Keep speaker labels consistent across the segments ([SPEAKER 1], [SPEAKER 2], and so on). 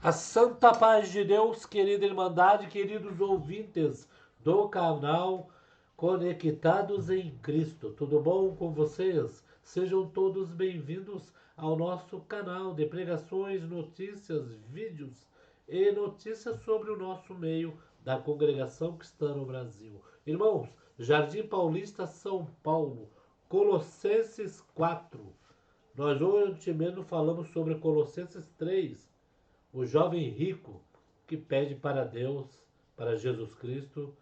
[SPEAKER 1] A santa paz de Deus, querida Irmandade, queridos ouvintes do canal Conectados em Cristo. Tudo bom com vocês? Sejam todos bem-vindos ao nosso canal de pregações, notícias, vídeos e notícias sobre o nosso meio da congregação cristã no Brasil. Irmãos, Jardim Paulista, São Paulo, Colossenses 4. Nós hoje mesmo falamos sobre Colossenses 3, o jovem rico que pede para Deus, para Jesus Cristo,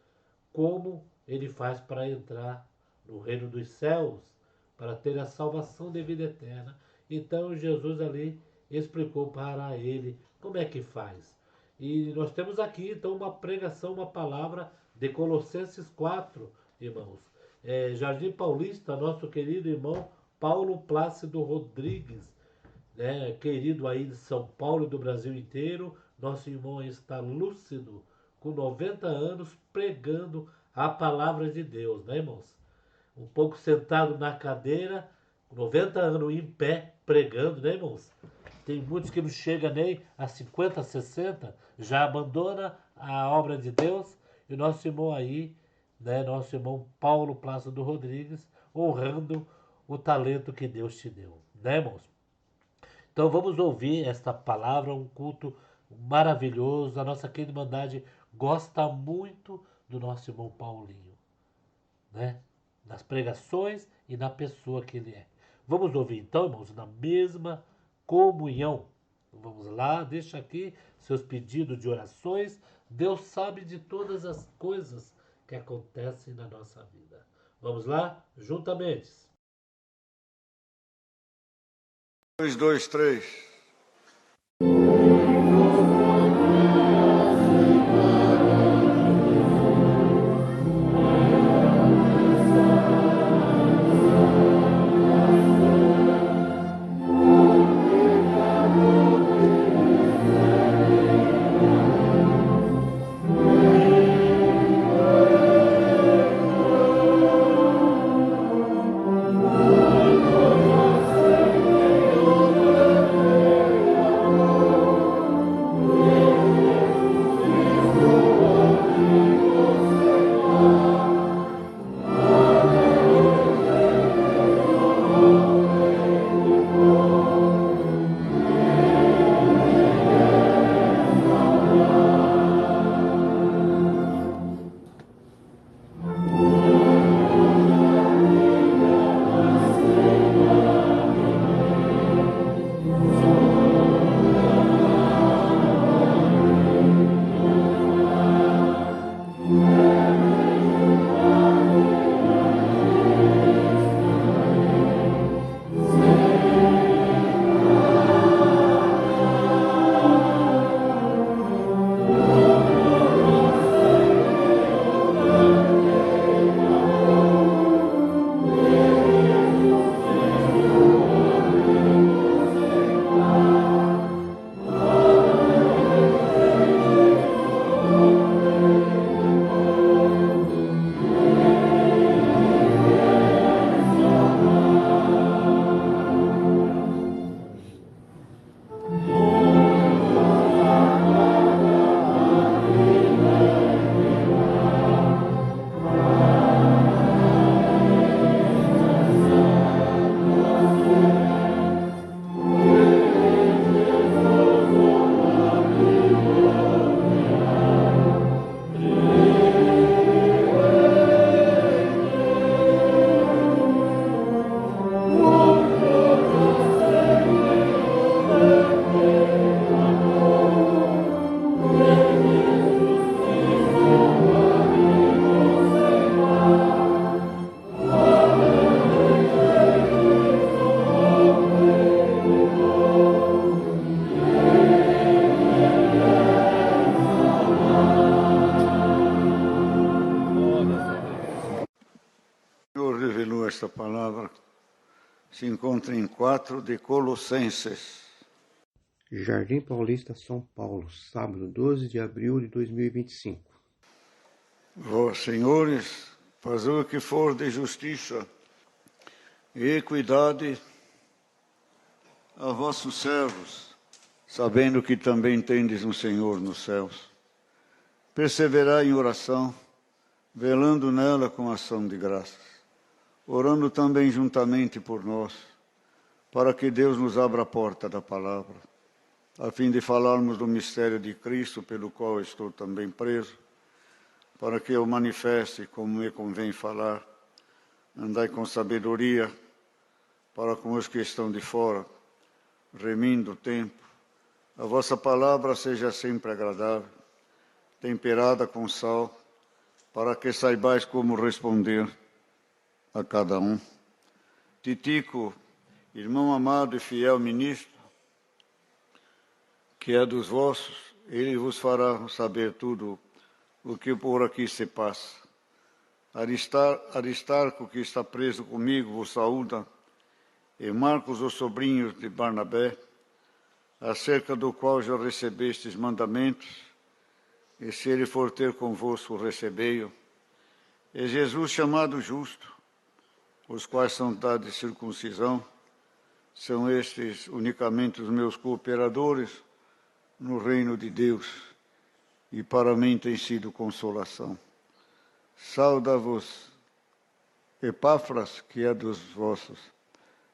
[SPEAKER 1] como ele faz para entrar no reino dos céus, para ter a salvação de vida eterna. Então Jesus ali explicou para ele como é que faz. E nós temos aqui então uma pregação, uma palavra de Colossenses 4, irmãos. Jardim Paulista, nosso querido irmão Paulo Plácido Rodrigues, né, querido aí de São Paulo e do Brasil inteiro. Nosso irmão está lúcido, com 90 anos, pregando a palavra de Deus, né, irmãos? Um pouco sentado na cadeira, com 90 anos em pé, pregando, né, irmãos? Tem muitos que não chegam nem a 50, 60, já abandona a obra de Deus. E o nosso irmão aí, né, nosso irmão Paulo Plácido Rodrigues, honrando o talento que Deus te deu, né, irmãos? Então vamos ouvir esta palavra, um culto maravilhoso. A nossa querida Irmandade gosta muito do nosso irmão Paulinho, né? Nas pregações e na pessoa que ele é. Vamos ouvir então, irmãos, na mesma comunhão. Vamos lá, deixa aqui seus pedidos de orações. Deus sabe de todas as coisas que acontecem na nossa vida. Vamos lá, juntamente.
[SPEAKER 2] 1, 2, 3. Esta palavra se encontra em 4 de Colossenses.
[SPEAKER 3] Jardim Paulista, São Paulo, sábado 12 de abril de 2025.
[SPEAKER 2] Vós, senhores, fazei o que for de justiça e equidade a vossos servos, sabendo que também tendes um Senhor nos céus. Perseverai em oração, velando nela com ação de graças, orando também juntamente por nós, para que Deus nos abra a porta da palavra, a fim de falarmos do mistério de Cristo, pelo qual estou também preso, para que eu manifeste como me convém falar. Andai com sabedoria para com os que estão de fora, remindo o tempo. A vossa palavra seja sempre agradável, temperada com sal, para que saibais como responder a cada um. Titico, irmão amado e fiel ministro, que é dos vossos, ele vos fará saber tudo o que por aqui se passa. Aristarco, que está preso comigo, vos saúda, e Marcos, os sobrinhos de Barnabé, acerca do qual já recebestes mandamentos, e se ele for ter convosco, recebei-o. E Jesus, chamado justo, os quais são dados de circuncisão, são estes unicamente os meus cooperadores no reino de Deus, e para mim tem sido consolação. Sauda-vos Epáfras, que é dos vossos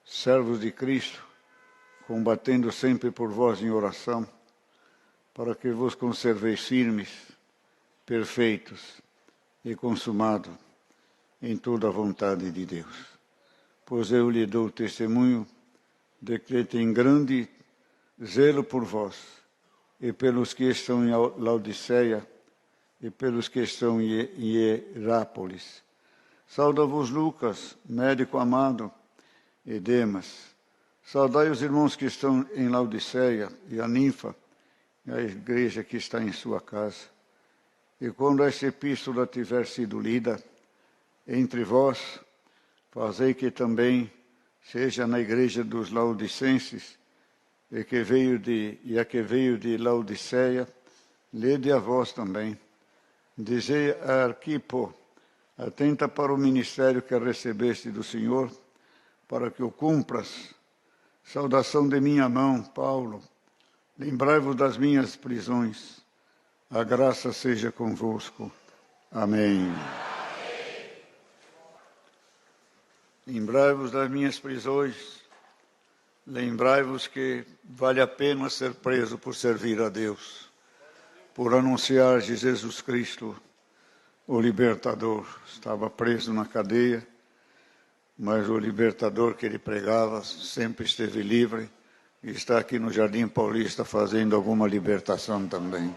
[SPEAKER 2] servos de Cristo, combatendo sempre por vós em oração, para que vos conserveis firmes, perfeitos e consumados em toda a vontade de Deus. Pois eu lhe dou testemunho de que tem grande zelo por vós, e pelos que estão em Laodiceia, e pelos que estão em Hierápolis. Sauda-vos Lucas, médico amado, e Demas. Saudai os irmãos que estão em Laodiceia, e a Ninfa, e a igreja que está em sua casa. E quando esta epístola tiver sido lida entre vós, fazei que também seja na igreja dos laodicenses, e a que veio de Laodiceia, lede a vós também. Dizei a Arquipo, atenta para o ministério que recebeste do Senhor, para que o cumpras. Saudação de minha mão, Paulo. Lembrai-vos das minhas prisões. A graça seja convosco. Amém. Lembrai-vos das minhas prisões. Lembrai-vos que vale a pena ser preso por servir a Deus, por anunciar Jesus Cristo, o libertador. Estava preso na cadeia, mas o libertador que ele pregava sempre esteve livre e está aqui no Jardim Paulista fazendo alguma libertação também.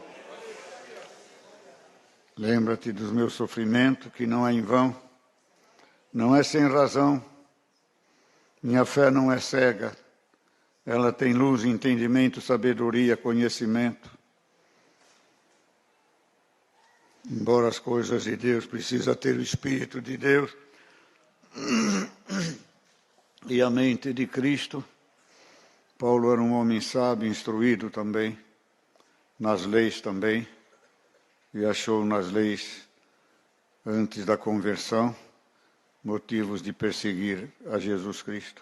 [SPEAKER 2] Lembra-te dos meus sofrimentos, que não é em vão, não é sem razão. Minha fé não é cega, ela tem luz, entendimento, sabedoria, conhecimento. Embora as coisas de Deus precisa ter o Espírito de Deus e a mente de Cristo. Paulo era um homem sábio, instruído também, nas leis também, e achou nas leis, antes da conversão, motivos de perseguir a Jesus Cristo.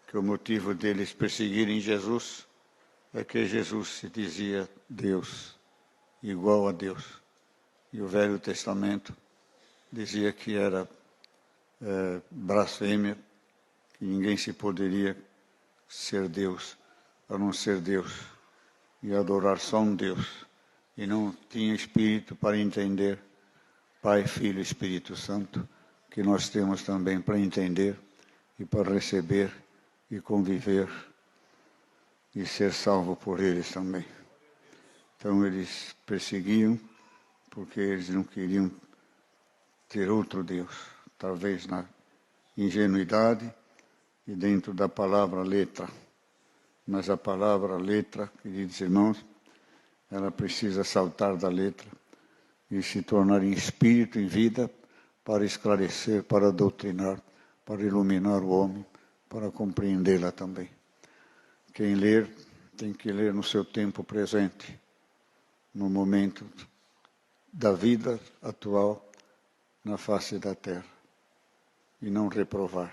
[SPEAKER 2] Que o motivo deles perseguirem Jesus é que Jesus se dizia Deus, igual a Deus. E o Velho Testamento dizia que era blasfêmia, que ninguém se poderia ser Deus, a não ser Deus, e adorar só um Deus. E não tinha espírito para entender Pai, Filho e Espírito Santo, que nós temos também para entender e para receber e conviver e ser salvo por eles também. Então eles perseguiam porque eles não queriam ter outro Deus, talvez na ingenuidade e dentro da palavra letra. Mas a palavra letra, queridos irmãos, ela precisa saltar da letra e se tornar em espírito, em vida, para esclarecer, para doutrinar, para iluminar o homem, para compreendê-la também. Quem ler, tem que ler no seu tempo presente, no momento da vida atual na face da terra, e não reprovar.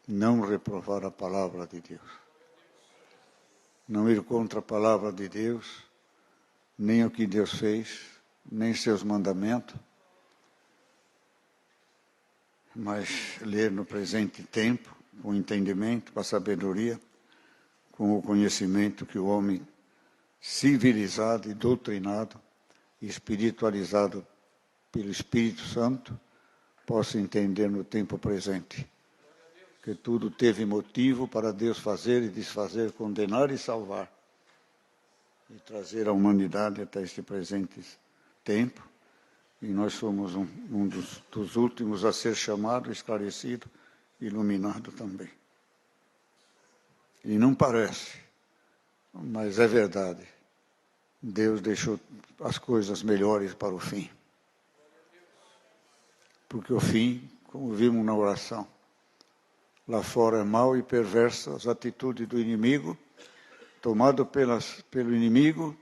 [SPEAKER 2] Não reprovar a palavra de Deus. não ir contra a palavra de Deus, nem o que Deus fez, nem seus mandamentos, mas ler no presente tempo, com entendimento, com a sabedoria, com o conhecimento que o homem civilizado e doutrinado, espiritualizado pelo Espírito Santo, possa entender no tempo presente. Que tudo teve motivo para Deus fazer e desfazer, condenar e salvar, e trazer a humanidade até este presente tempo. E nós somos um dos últimos a ser chamado, esclarecido, iluminado também. E não parece, mas é verdade. Deus deixou as coisas melhores para o fim. Porque o fim, como vimos na oração, lá fora é mau e perversa as atitudes do inimigo, tomado pelo inimigo,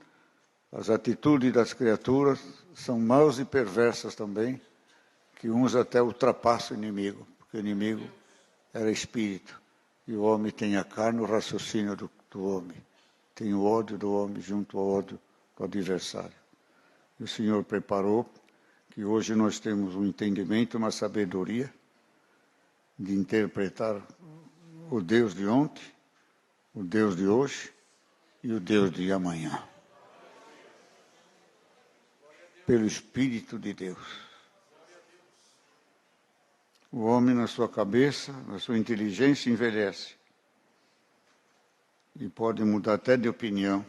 [SPEAKER 2] as atitudes das criaturas são maus e perversas também, que uns até ultrapassam o inimigo, porque o inimigo era espírito, e o homem tem a carne, o raciocínio do homem, tem o ódio do homem junto ao ódio do adversário. E o Senhor preparou que hoje nós temos um entendimento, uma sabedoria de interpretar o Deus de ontem, o Deus de hoje e o Deus de amanhã. Pelo Espírito de Deus. O homem, na sua cabeça, na sua inteligência, envelhece. E pode mudar até de opinião.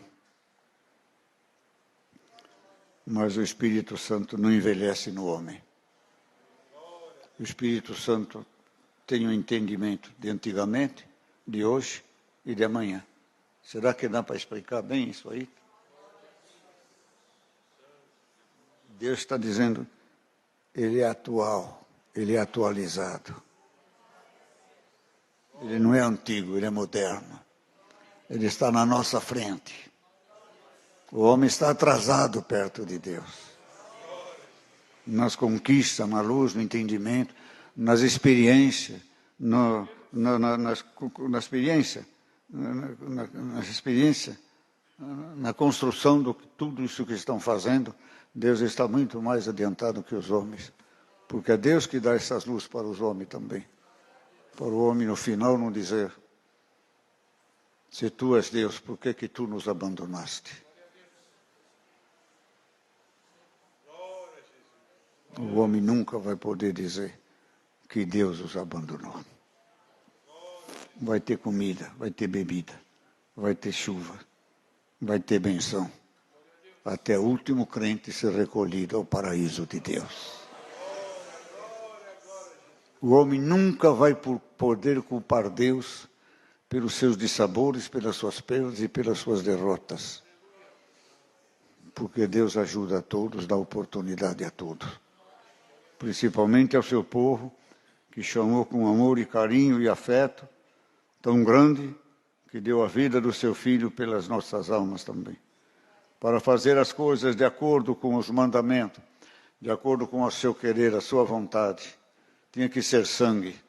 [SPEAKER 2] Mas o Espírito Santo não envelhece no homem. O Espírito Santo tem um entendimento de antigamente, de hoje e de amanhã. Será que dá para explicar bem isso aí? Deus está dizendo, ele é atual, ele é atualizado. Ele não é antigo, ele é moderno. Ele está na nossa frente. O homem está atrasado perto de Deus. Nas conquistas, na luz, no entendimento, nas experiências, na experiência, na construção de tudo isso que estão fazendo. Deus está muito mais adiantado que os homens, porque é Deus que dá essas luzes para os homens também. Para o homem no final não dizer, se tu és Deus, por que tu nos abandonaste? O homem nunca vai poder dizer que Deus os abandonou. Vai ter comida, vai ter bebida, vai ter chuva, vai ter benção. Até o último crente ser recolhido ao paraíso de Deus. O homem nunca vai poder culpar Deus pelos seus dissabores, pelas suas perdas e pelas suas derrotas. Porque Deus ajuda a todos, dá oportunidade a todos. Principalmente ao seu povo, que chamou com amor e carinho e afeto tão grande, que deu a vida do seu Filho pelas nossas almas também. Para fazer as coisas de acordo com os mandamentos, de acordo com o seu querer, a sua vontade. Tinha que ser sangue,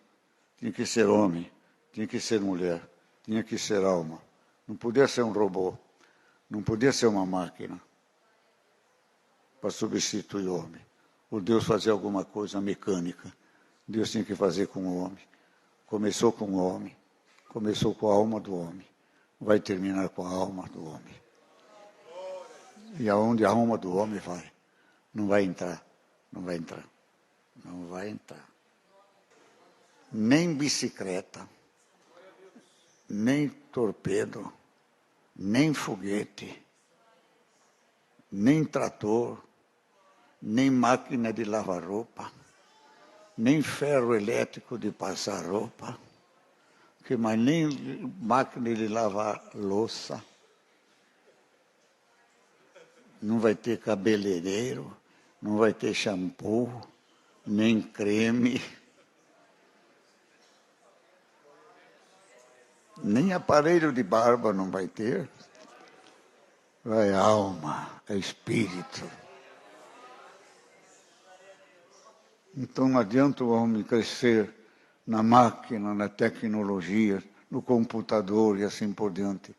[SPEAKER 2] tinha que ser homem, tinha que ser mulher, tinha que ser alma. Não podia ser um robô, não podia ser uma máquina para substituir o homem. Ou Deus fazia alguma coisa mecânica. Deus tinha que fazer com o homem. Começou com o homem, começou com a alma do homem, vai terminar com a alma do homem. E aonde a alma do homem vai, não vai entrar, não vai entrar, não vai entrar. Nem bicicleta, nem torpedo, nem foguete, nem trator, nem máquina de lavar roupa, nem ferro elétrico de passar roupa, mas nem máquina de lavar louça. Não vai ter cabeleireiro, não vai ter shampoo, nem creme, nem aparelho de barba não vai ter. Vai alma, é espírito. Então não adianta o homem crescer na máquina, na tecnologia, no computador e assim por diante,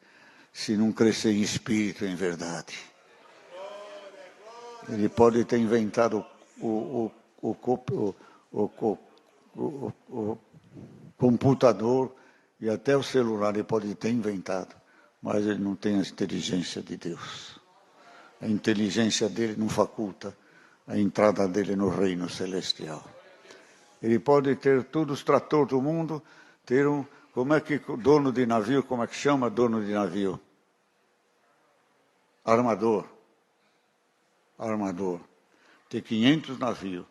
[SPEAKER 2] se não crescer em espírito, em verdade. Ele pode ter inventado o computador e até o celular, ele pode ter inventado, mas ele não tem a inteligência de Deus. A inteligência dele não faculta a entrada dele no reino celestial. Ele pode ter todos os tratores do mundo, ter um... Como é que dono de navio, como é que chama dono de navio? Armador. Tem 500 navios,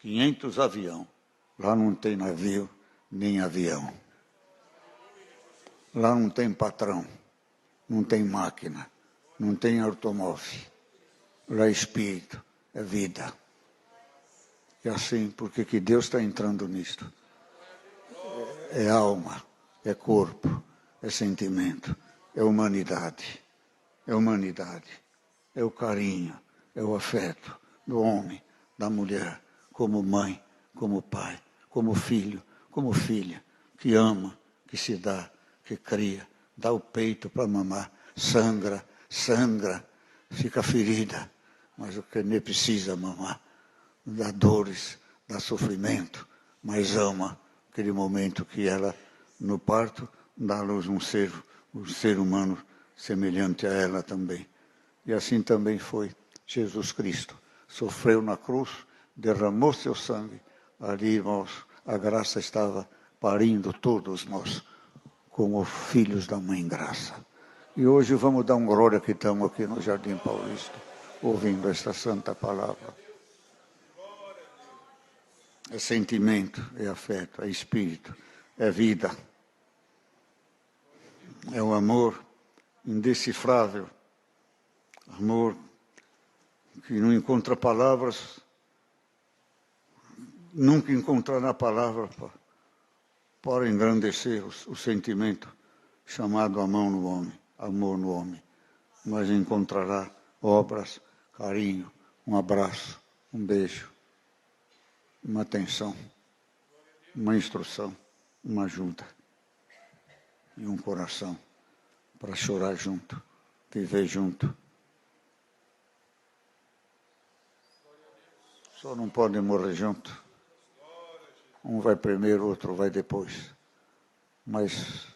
[SPEAKER 2] 500 aviões. Lá não tem navio, nem avião. Lá não tem patrão, não tem máquina, não tem automóvel. Lá é espírito, é vida. E assim, porque que Deus está entrando nisto? É alma, é corpo, é sentimento, é humanidade. É humanidade, é o carinho, é o afeto do homem, da mulher, como mãe, como pai, como filho, como filha, que ama, que se dá, que cria, dá o peito para mamar, sangra, fica ferida, mas o que nem precisa mamar, dá dores, dá sofrimento, mas ama aquele momento que ela, no parto, dá à luz um ser humano semelhante a ela também. E assim também foi Jesus Cristo. Sofreu na cruz, derramou seu sangue. Ali, irmãos, a graça estava parindo todos nós, como filhos da Mãe Graça. E hoje vamos dar um glória que estamos aqui no Jardim Paulista, ouvindo esta santa palavra. É sentimento, é afeto, é espírito, é vida. É o amor indecifrável, amor que não encontra palavras, nunca encontrará palavra para engrandecer o sentimento chamado amor no homem, mas encontrará obras, carinho, um abraço, um beijo, uma atenção, uma instrução, uma ajuda e um coração para chorar junto, viver junto. Só não podem morrer junto. Um vai primeiro, outro vai depois. Mas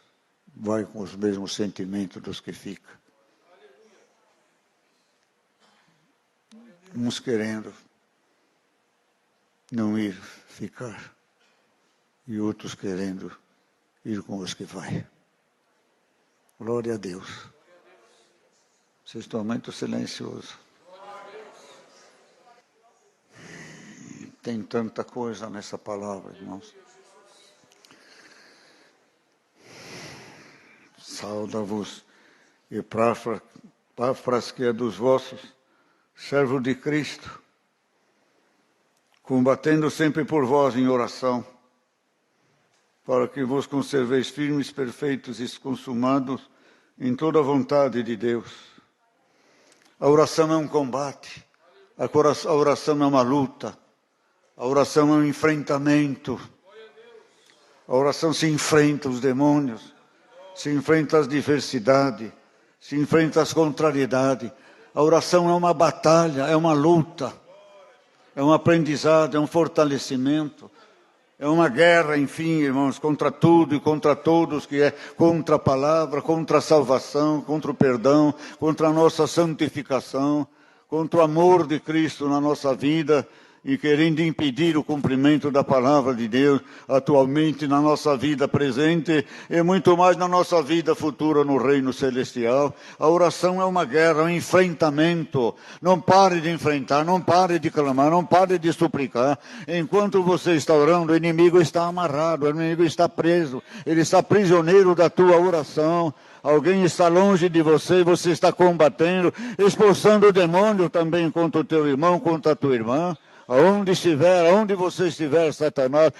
[SPEAKER 2] vai com os mesmos sentimentos dos que ficam. Uns querendo não ir ficar, e outros querendo ir com os que vai. Glória a Deus. Vocês estão muito silenciosos. Tem tanta coisa nessa palavra, irmãos. Sauda-vos, Epáfras, que é dos vossos, servo de Cristo, combatendo sempre por vós em oração, para que vos conserveis firmes, perfeitos e consumados em toda a vontade de Deus. A oração é um combate, a oração é uma luta, a oração é um enfrentamento. A oração se enfrenta os demônios, se enfrenta as diversidades, se enfrenta as contrariedades. A oração é uma batalha, é uma luta, é um aprendizado, é um fortalecimento. É uma guerra, enfim, irmãos, contra tudo e contra todos, que é contra a palavra, contra a salvação, contra o perdão, contra a nossa santificação, contra o amor de Cristo na nossa vida e querendo impedir o cumprimento da palavra de Deus atualmente na nossa vida presente e muito mais na nossa vida futura no reino celestial. A oração é uma guerra, um enfrentamento. Não pare de enfrentar, não pare de clamar, não pare de suplicar. Enquanto você está orando, o inimigo está amarrado, o inimigo está preso, ele está prisioneiro da tua oração. Alguém está longe de você, você está combatendo, expulsando o demônio também contra o teu irmão, contra a tua irmã. Aonde estiver, aonde você estiver, Satanás,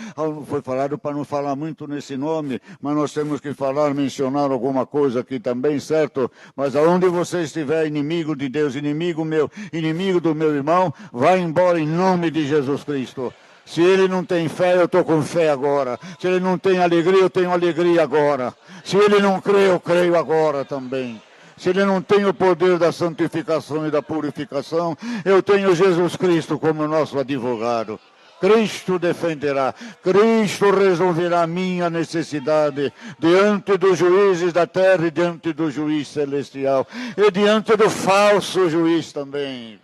[SPEAKER 2] foi falado para não falar muito nesse nome, mas nós temos que falar, mencionar alguma coisa aqui também, certo? Mas aonde você estiver, inimigo de Deus, inimigo meu, inimigo do meu irmão, vai embora em nome de Jesus Cristo. Se ele não tem fé, eu estou com fé agora. Se ele não tem alegria, eu tenho alegria agora. Se ele não crê, eu creio agora também. Se ele não tem o poder da santificação e da purificação, eu tenho Jesus Cristo como nosso advogado. Cristo defenderá, Cristo resolverá a minha necessidade diante dos juízes da terra e diante do juiz celestial e diante do falso juiz também.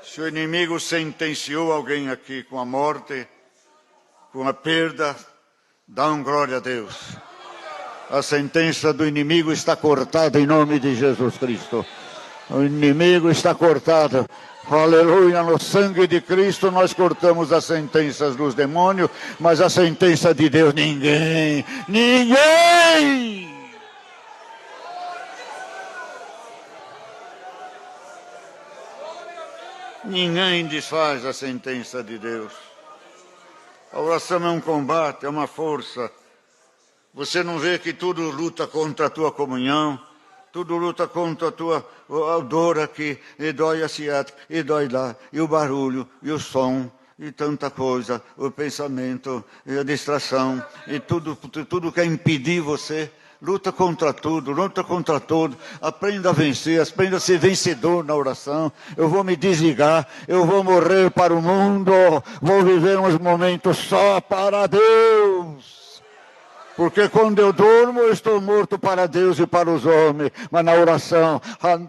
[SPEAKER 2] Se o inimigo sentenciou alguém aqui com a morte, com a perda, dá glória a Deus. A sentença do inimigo está cortada em nome de Jesus Cristo. O inimigo está cortado. Aleluia, no sangue de Cristo nós cortamos as sentenças dos demônios, mas a sentença de Deus ninguém. Ninguém desfaz a sentença de Deus. A oração é um combate, é uma força. Você não vê que tudo luta contra a tua comunhão? Tudo luta contra a tua dor aqui, e dói a ciática, e dói lá, e o barulho, e o som, e tanta coisa, o pensamento, e a distração, e tudo quer impedir você. Luta contra tudo, luta contra tudo. Aprenda a vencer, aprenda a ser vencedor na oração. Eu vou me desligar, eu vou morrer para o mundo, vou viver uns momentos só para Deus. Porque quando eu durmo, eu estou morto para Deus e para os homens. Mas na oração,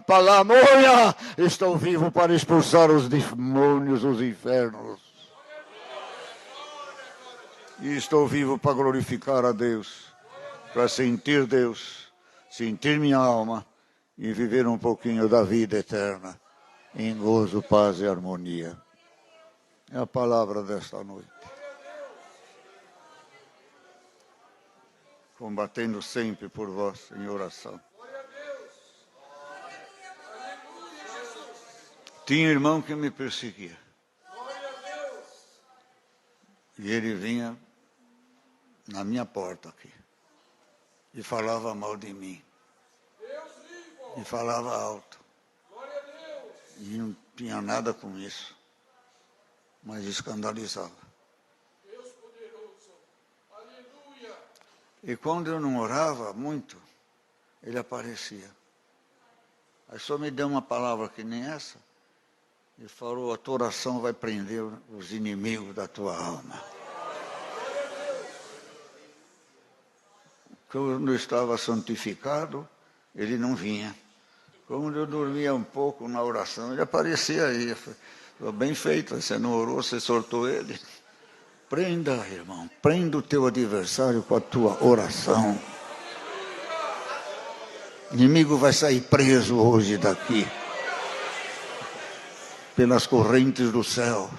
[SPEAKER 2] palamoia, estou vivo para expulsar os demônios, os infernos. E estou vivo para glorificar a Deus, para sentir Deus, sentir minha alma e viver um pouquinho da vida eterna, em gozo, paz e harmonia. É a palavra desta noite. Combatendo sempre por vós em oração. Tinha irmão que me perseguia. E ele vinha na minha porta aqui. E falava mal de mim. E falava alto. E não tinha nada com isso. Mas escandalizava. E quando eu não orava muito, ele aparecia. Aí só me deu uma palavra que nem essa. Ele falou, a tua oração vai prender os inimigos da tua alma. Quando eu estava santificado, ele não vinha. Quando eu dormia um pouco na oração, ele aparecia aí. Falei, bem feito, você não orou, você soltou ele. Prenda, irmão, prenda o teu adversário com a tua oração. O inimigo vai sair preso hoje daqui, pelas correntes do céu.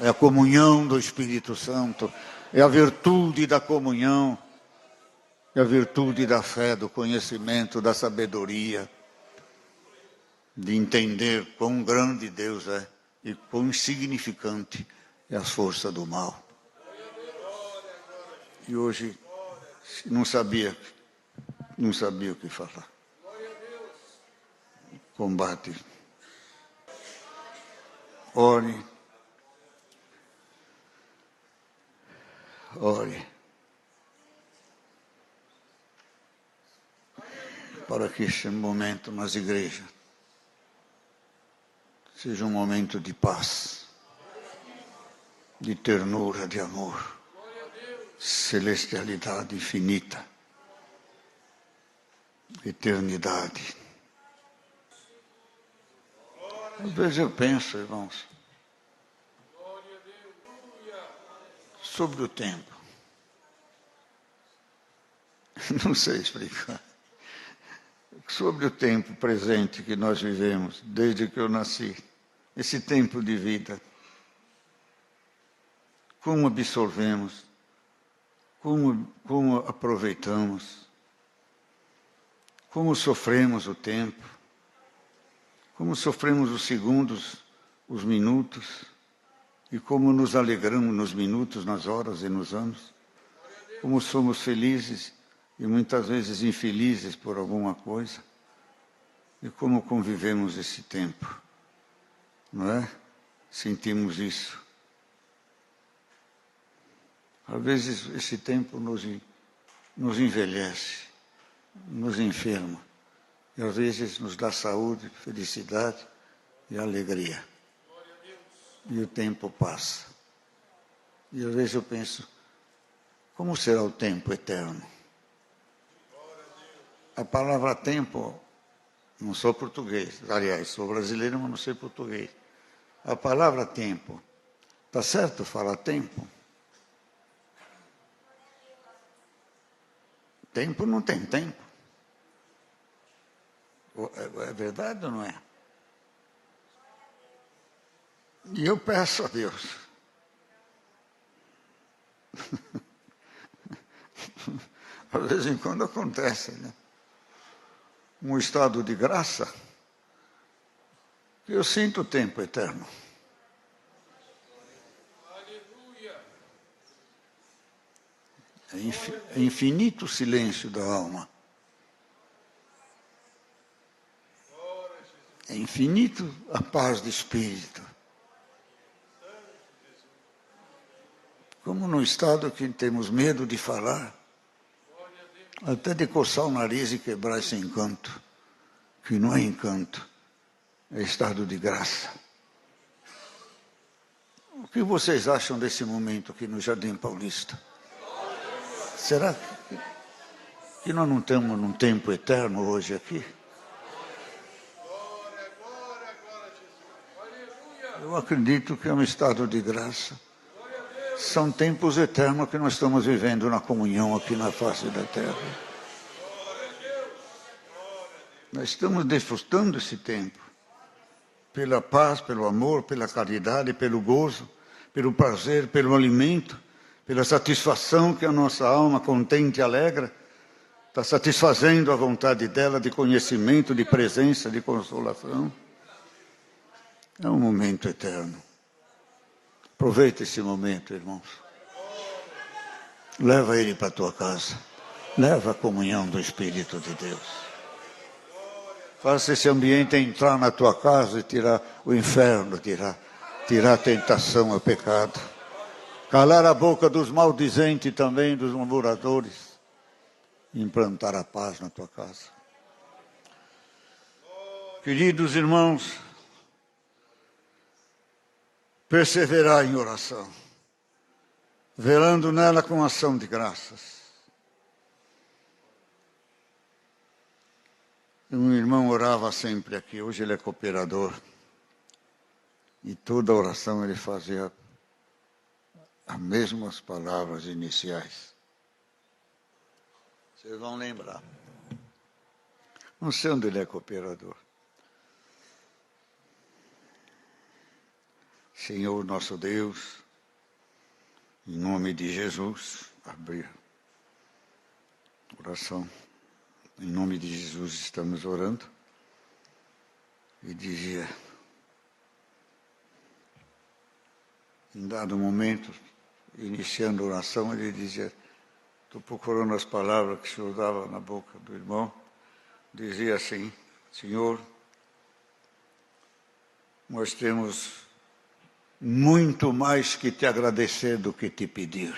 [SPEAKER 2] É a comunhão do Espírito Santo, é a virtude da comunhão, é a virtude da fé, do conhecimento, da sabedoria, de entender quão grande Deus é e quão insignificante é a força do mal. E hoje não sabia o que falar. Combate. Ore. Ore. Para que este momento nas igrejas seja um momento de paz, de ternura, de amor, celestialidade infinita, eternidade. Às vezes eu penso, irmãos, sobre o tempo. Não sei explicar. Sobre o tempo presente que nós vivemos, desde que eu nasci, esse tempo de vida. Como absorvemos, como aproveitamos, como sofremos o tempo, como sofremos os segundos, os minutos, e como nos alegramos nos minutos, nas horas e nos anos, como somos felizes e muitas vezes infelizes por alguma coisa, e como convivemos esse tempo, não é? sentimos isso. Às vezes esse tempo nos envelhece, nos enferma. E às vezes nos dá saúde, felicidade e alegria. E o tempo passa. E às vezes eu penso, como será o tempo eterno? A palavra tempo, não sou português, aliás, sou brasileiro, mas não sei português. A palavra tempo, está certo falar tempo? Tempo não tem tempo. É verdade ou não é? E eu peço a Deus. De vez em quando acontece, né? Um estado de graça, que eu sinto o tempo eterno. É infinito o silêncio da alma. É infinito a paz de espírito. Como num estado que temos medo de falar, até de coçar o nariz e quebrar esse encanto, que não é encanto, é estado de graça. O que vocês acham desse momento aqui no Jardim Paulista? Será que nós não temos um tempo eterno hoje aqui? Eu acredito que é um estado de graça. São tempos eternos que nós estamos vivendo na comunhão aqui na face da terra. Nós estamos desfrutando esse tempo. Pela paz, pelo amor, pela caridade, pelo gozo, pelo prazer, pelo alimento, pela satisfação que a nossa alma contente e alegra está satisfazendo a vontade dela de conhecimento, de presença, de consolação. É um momento eterno. Aproveita esse momento, irmãos. Leva ele para a tua casa. Leva a comunhão do Espírito de Deus. Faça esse ambiente entrar na tua casa e tirar o inferno, tirar a tentação, o pecado. Calar a boca dos maldizentes também, dos murmuradores. E implantar a paz na tua casa. Queridos irmãos, perseverar em oração, velando nela com ação de graças. Um irmão orava sempre aqui, hoje ele é cooperador, e toda oração ele fazia as mesmas palavras iniciais. Vocês vão lembrar. Não sei onde ele é cooperador. Senhor nosso Deus, em nome de Jesus, abrir oração. Em nome de Jesus estamos orando. E dizia, em dado momento, iniciando a oração, ele dizia, estou procurando as palavras que o Senhor dava na boca do irmão, dizia assim, Senhor, nós temos muito mais que te agradecer do que te pedir.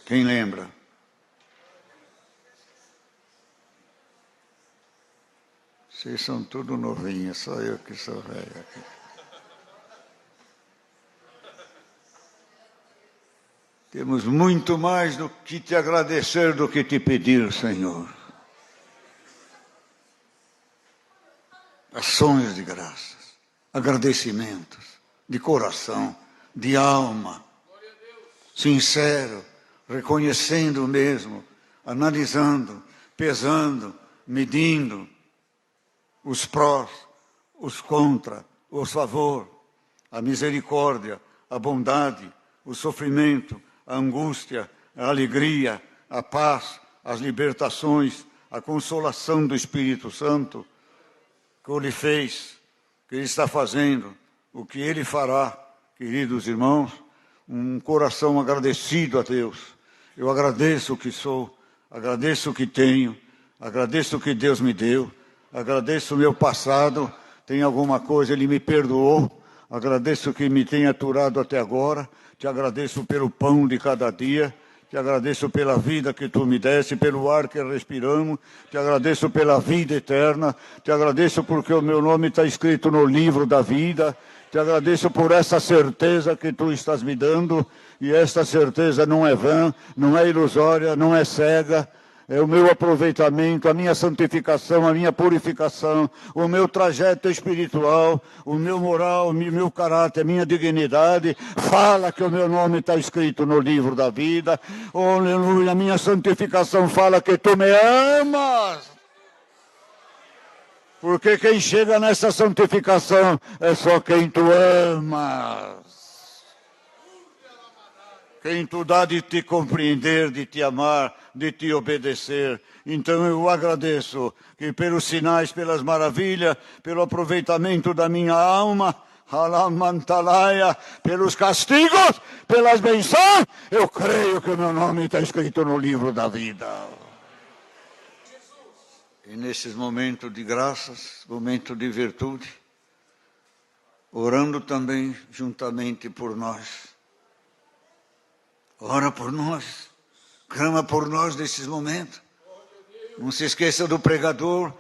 [SPEAKER 2] Quem lembra? Vocês são tudo novinhos, só eu que sou velho aqui. Temos muito mais do que te agradecer do que te pedir, Senhor. Ações de graças, agradecimentos, de coração, de alma, sincero, reconhecendo mesmo, analisando, pesando, medindo os prós, os contra, os favor, a misericórdia, a bondade, o sofrimento, a angústia, a alegria, a paz, as libertações, a consolação do Espírito Santo, que Ele fez, que Ele está fazendo, o que Ele fará, queridos irmãos, um coração agradecido a Deus. Eu agradeço o que sou, agradeço o que tenho, agradeço o que Deus me deu, agradeço o meu passado, tem alguma coisa, Ele me perdoou. Agradeço que me tenha aturado até agora. Te agradeço pelo pão de cada dia. Te agradeço pela vida que Tu me deste, pelo ar que respiramos. Te agradeço pela vida eterna. Te agradeço porque o meu nome está escrito no livro da vida. Te agradeço por essa certeza que Tu estás me dando. E esta certeza não é vã, não é ilusória, não é cega. É o meu aproveitamento, a minha santificação, a minha purificação, o meu trajeto espiritual, o meu moral, o meu caráter, a minha dignidade. Fala que o meu nome está escrito no livro da vida. Oh, aleluia, a minha santificação fala que Tu me amas. Porque quem chega nessa santificação é só quem Tu amas. Quem Tu dá de Te compreender, de Te amar, de Te obedecer. Então eu agradeço que pelos sinais, pelas maravilhas, pelo aproveitamento da minha alma, Halamantalaia, pelos castigos, pelas bênçãos, eu creio que o meu nome está escrito no livro da vida. E nesses momentos de graças, momentos de virtude, orando também juntamente por nós. Ora por nós, clama por nós nesses momentos. Não se esqueça do pregador,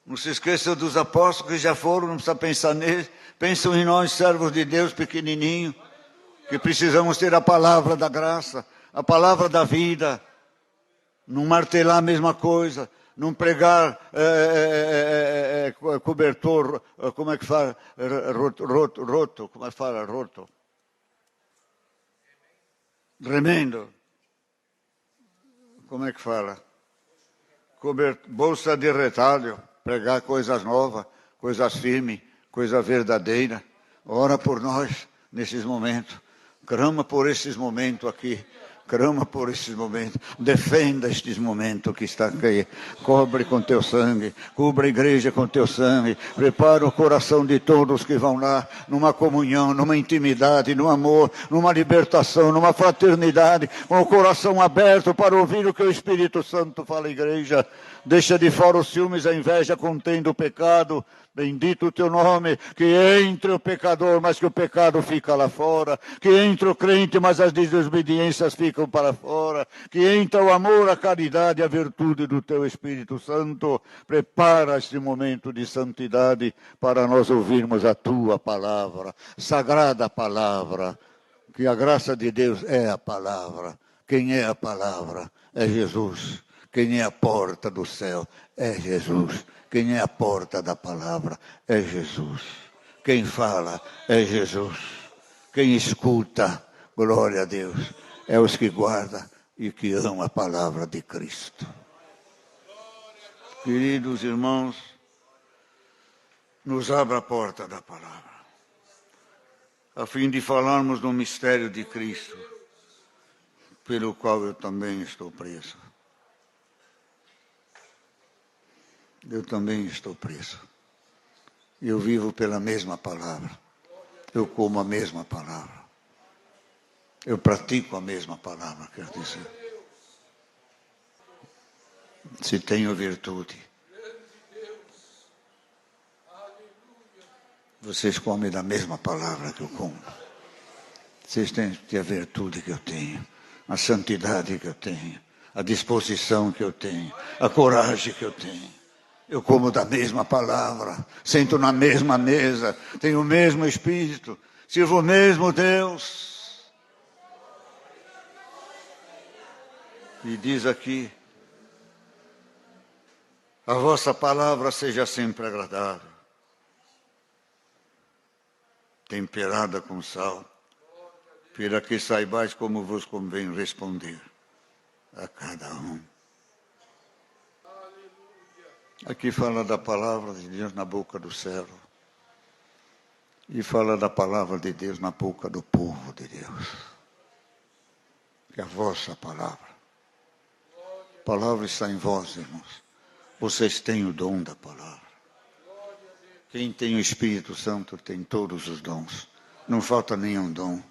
[SPEAKER 2] não se esqueça dos apóstolos que já foram, não precisa pensar neles. Pensam em nós, servos de Deus pequenininho, que precisamos ter a palavra da graça, a palavra da vida. Não martelar a mesma coisa, não pregar cobertor, como é que fala? Roto, como é que fala? Roto. Remendo. Como é que fala? Bolsa de retalho. Pregar coisas novas, coisas firmes, coisa verdadeira. Ora por nós nesses momentos. Clama por esses momentos aqui. Clama por esses momentos. Defenda estes momentos que está aqui. Cobre com Teu sangue. Cubra a igreja com Teu sangue. Prepara o coração de todos que vão lá. Numa comunhão, numa intimidade, no amor, numa libertação, numa fraternidade. Com o coração aberto para ouvir o que o Espírito Santo fala à igreja. Deixa de fora os ciúmes, a inveja contendo o pecado. Bendito o Teu nome, que entre o pecador, mas que o pecado fica lá fora. Que entre o crente, mas as desobediências ficam para fora. Que entra o amor, a caridade, a virtude do Teu Espírito Santo. Prepara este momento de santidade para nós ouvirmos a Tua palavra. Sagrada palavra, que a graça de Deus é a palavra. Quem é a palavra? É Jesus. Quem é a porta do céu? É Jesus. Quem é a porta da palavra? É Jesus. Quem fala? É Jesus. Quem escuta? Glória a Deus. É os que guardam e que amam a palavra de Cristo. Queridos irmãos, nos abra a porta da palavra, a fim de falarmos do mistério de Cristo, pelo qual eu também estou preso. Eu também estou preso. Eu vivo pela mesma palavra. Eu como a mesma palavra. Eu pratico a mesma palavra, quer dizer. Se tenho virtude, vocês comem da mesma palavra que eu como. Vocês têm a virtude que eu tenho, a santidade que eu tenho, a disposição que eu tenho, a coragem que eu tenho. Eu como da mesma palavra, sento na mesma mesa, tenho o mesmo Espírito, sirvo o mesmo Deus. E diz aqui, a vossa palavra seja sempre agradável, temperada com sal, para que saibais como vos convém responder a cada um. Aqui fala da palavra de Deus na boca do servo. E fala da palavra de Deus na boca do povo de Deus. Que é a vossa palavra. A palavra está em vós, irmãos. Vocês têm o dom da palavra. Quem tem o Espírito Santo tem todos os dons. Não falta nenhum dom.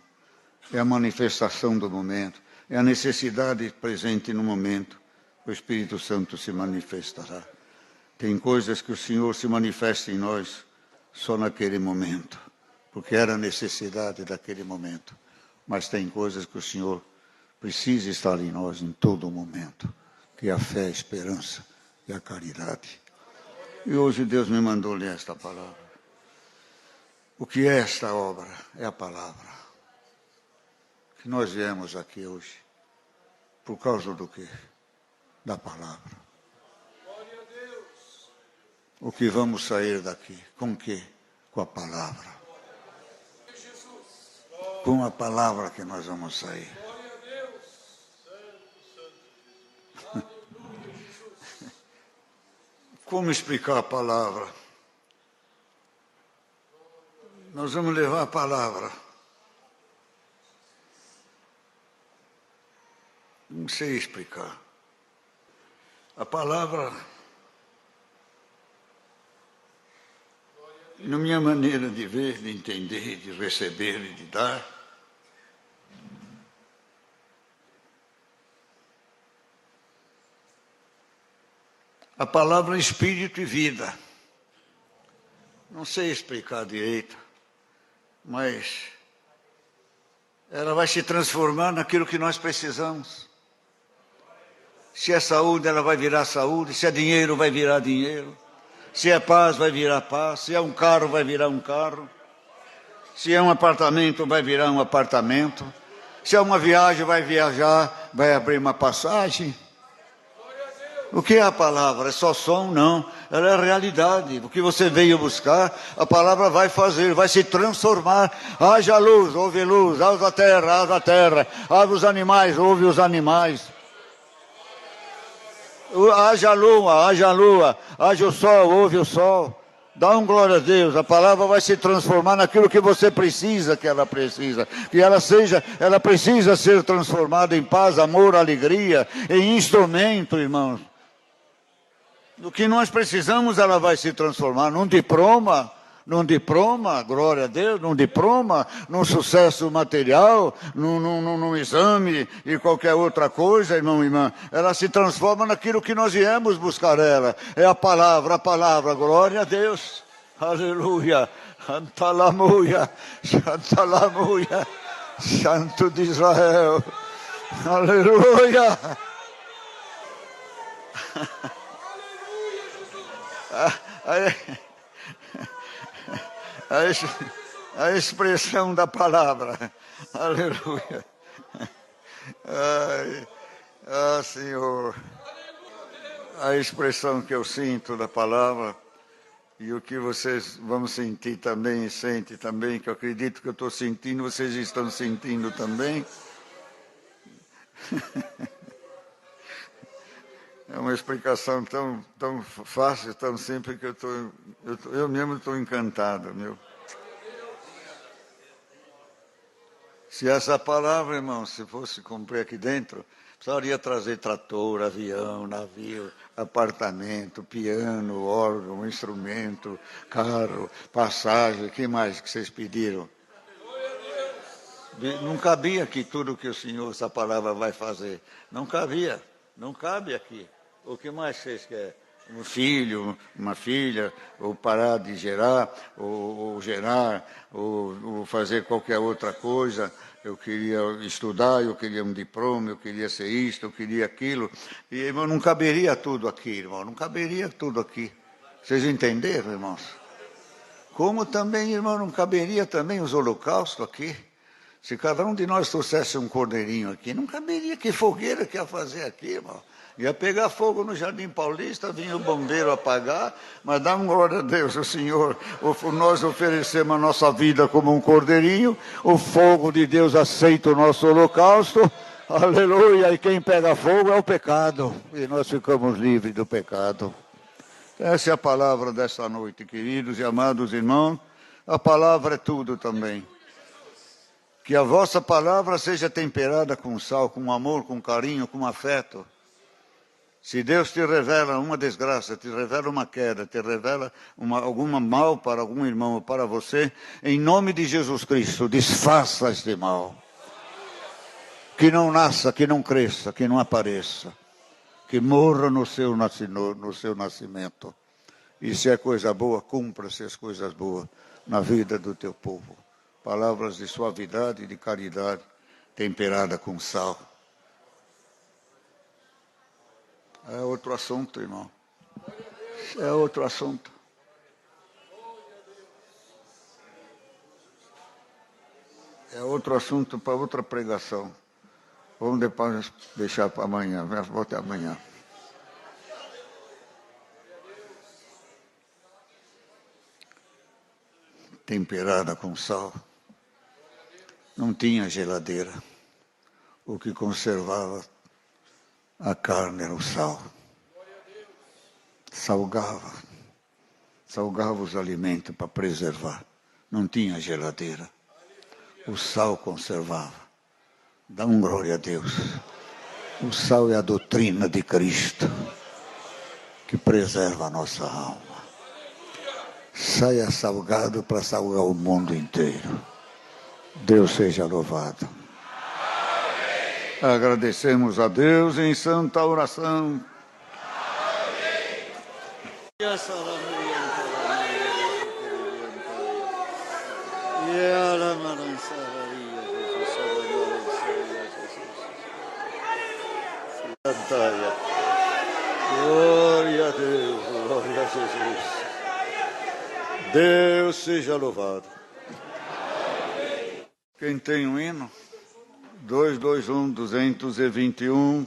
[SPEAKER 2] É a manifestação do momento. É a necessidade presente no momento. O Espírito Santo se manifestará. Tem coisas que o Senhor se manifesta em nós só naquele momento, porque era a necessidade daquele momento. Mas tem coisas que o Senhor precisa estar em nós em todo momento, que é a fé, a esperança e a caridade. E hoje Deus me mandou ler esta palavra. O que é esta obra? É a palavra. Que nós viemos aqui hoje. Por causa do quê? Da palavra. O que vamos sair daqui? Com o quê? Com a palavra. Com a palavra que nós vamos sair. Como explicar a palavra? Nós vamos levar a palavra. Não sei explicar. A palavra, na minha maneira de ver, de entender, de receber e de dar, a palavra é espírito e vida. Não sei explicar direito, mas ela vai se transformar naquilo que nós precisamos. Se é saúde, ela vai virar saúde. Se é dinheiro, vai virar dinheiro. Se é paz, vai virar paz. Se é um carro, vai virar um carro. Se é um apartamento, vai virar um apartamento. Se é uma viagem, vai viajar, vai abrir uma passagem. O que é a palavra? É só som? Não. Ela é a realidade. O que você veio buscar, a palavra vai fazer, vai se transformar. Haja luz, houve luz. Haja terra, haja terra. Haja os animais, houve os animais. Haja lua, haja o sol, houve o sol. Dá um glória a Deus, a palavra vai se transformar naquilo que você precisa, que ela precisa. Que ela precisa ser transformada em paz, amor, alegria, em instrumento, irmãos. Do que nós precisamos, ela vai se transformar num diploma, glória a Deus, num diploma, num sucesso material, num exame e qualquer outra coisa, irmão e irmã. Ela se transforma naquilo que nós viemos buscar ela. É a palavra, glória a Deus. Aleluia. Antalamuia, Santalamuia, Santo de Israel. Aleluia. A expressão da palavra. Aleluia. Senhor. A expressão que eu sinto da palavra e o que vocês vão sentir também e sentem também, que eu acredito que eu estou sentindo, vocês estão sentindo também. É uma explicação tão fácil, tão simples, que eu mesmo estou encantado, meu. Se essa palavra, irmão, se fosse cumprir aqui dentro, precisaria trazer trator, avião, navio, apartamento, piano, órgão, instrumento, carro, passagem, o que mais que vocês pediram? Não cabia aqui tudo que o Senhor, essa palavra vai fazer. Não cabia, não cabe aqui. O que mais vocês querem? Um filho, uma filha, ou parar de gerar, ou gerar, ou fazer qualquer outra coisa. Eu queria estudar, eu queria um diploma, eu queria ser isto, eu queria aquilo. E, irmão, não caberia tudo aqui, irmão, não caberia tudo aqui. Vocês entenderam, irmãos? Como também, irmão, não caberia também os holocaustos aqui. Se cada um de nós trouxesse um cordeirinho aqui, não caberia. Que fogueira que ia fazer aqui, irmão? Ia pegar fogo no Jardim Paulista, vinha o bombeiro apagar, mas dá uma glória a Deus, o Senhor, nós oferecemos a nossa vida como um cordeirinho, o fogo de Deus aceita o nosso holocausto, aleluia, e quem pega fogo é o pecado, e nós ficamos livres do pecado. Essa é a palavra desta noite, queridos e amados irmãos, a palavra é tudo também. Que a vossa palavra seja temperada com sal, com amor, com carinho, com afeto. Se Deus te revela uma desgraça, te revela uma queda, te revela algum mal para algum irmão ou para você, em nome de Jesus Cristo, desfaça este mal. Que não nasça, que não cresça, que não apareça. Que morra no seu nascimento. E se é coisa boa, cumpra-se as coisas boas na vida do teu povo. Palavras de suavidade e de caridade, temperada com sal. É outro assunto, irmão. É outro assunto. É outro assunto para outra pregação. Vamos depois deixar para amanhã. Volte amanhã. Temperada com sal. Não tinha geladeira. O que conservava a carne era o sal. Salgava os alimentos para preservar. Não tinha geladeira. O sal conservava. Dá glória a Deus. O sal é a doutrina de Cristo que preserva a nossa alma. Saia salgado para salgar o mundo inteiro. Deus seja louvado. Agradecemos a Deus em santa oração. Glória a Deus, glória a Jesus. Deus seja louvado. Quem tem um hino? 221.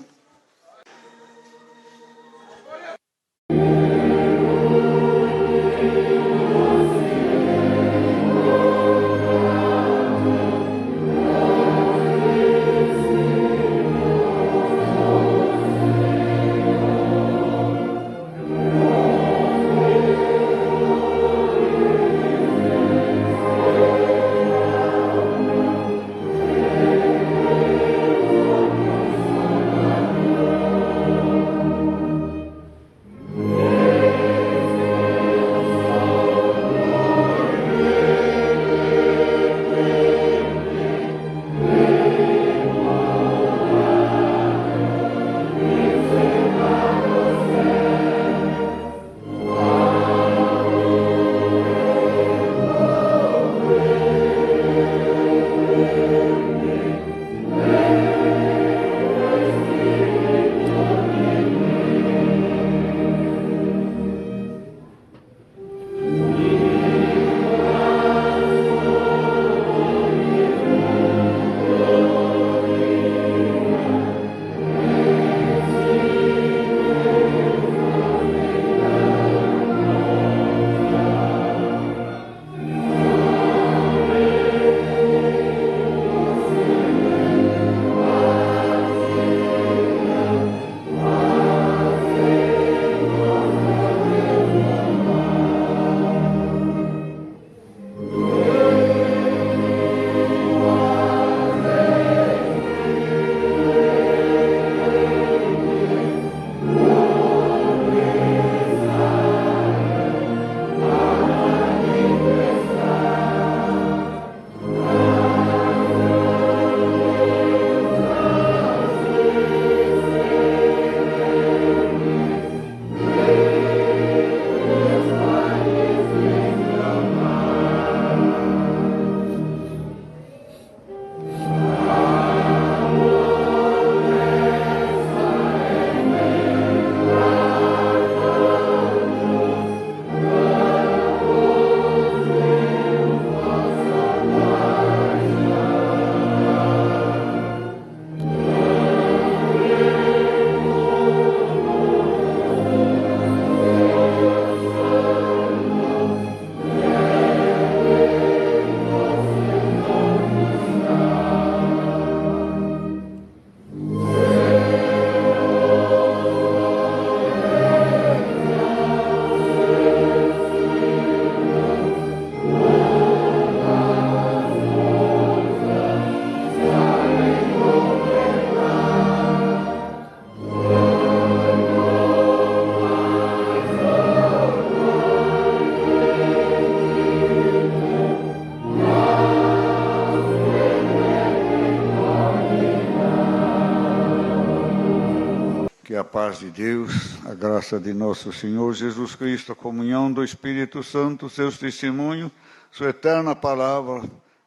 [SPEAKER 2] paz de Deus, a graça de nosso Senhor Jesus Cristo, a comunhão do Espírito Santo, seus testemunhos, sua eterna palavra,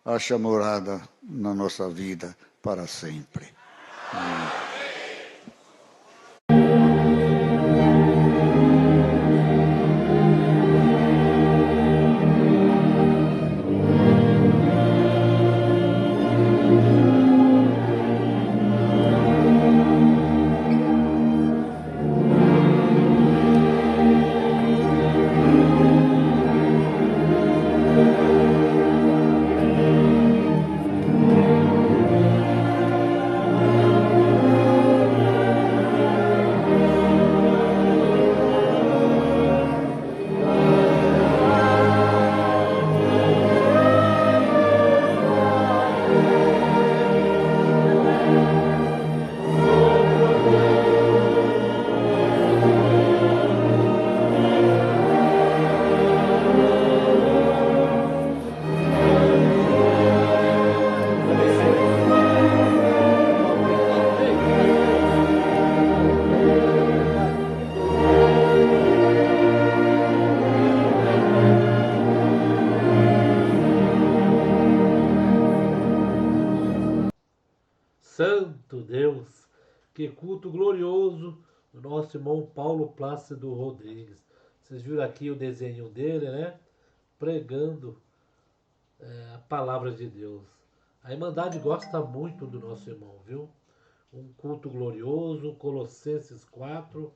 [SPEAKER 2] acha morada na nossa vida para sempre. Amém.
[SPEAKER 1] Santo Deus, que culto glorioso do nosso irmão Paulo Plácido Rodrigues. Vocês viram aqui o desenho dele, né? Pregando a palavra de Deus. A Irmandade gosta muito do nosso irmão, viu? Um culto glorioso, Colossenses 4,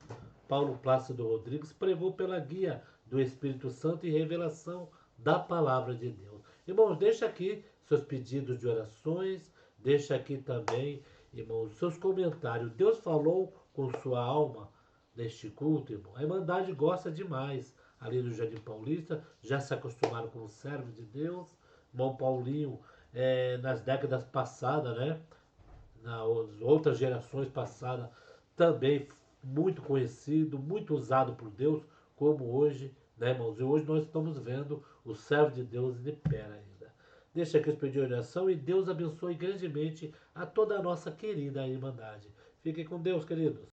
[SPEAKER 1] Paulo Plácido Rodrigues pregou pela guia do Espírito Santo e revelação da palavra de Deus. Irmãos, deixa aqui seus pedidos de orações, deixa aqui também, irmãos, seus comentários. Deus falou com sua alma neste culto, irmão. A Irmandade gosta demais ali do Jardim Paulista, já se acostumaram com o servo de Deus. Irmão Paulinho, nas décadas passadas, né? Nas outras gerações passadas, também muito conhecido, muito usado por Deus, como hoje, né, irmãos? E hoje nós estamos vendo o servo de Deus de pé ainda. Deixa aqui os pedidos de oração e Deus abençoe grandemente a toda a nossa querida Irmandade. Fiquem com Deus, queridos.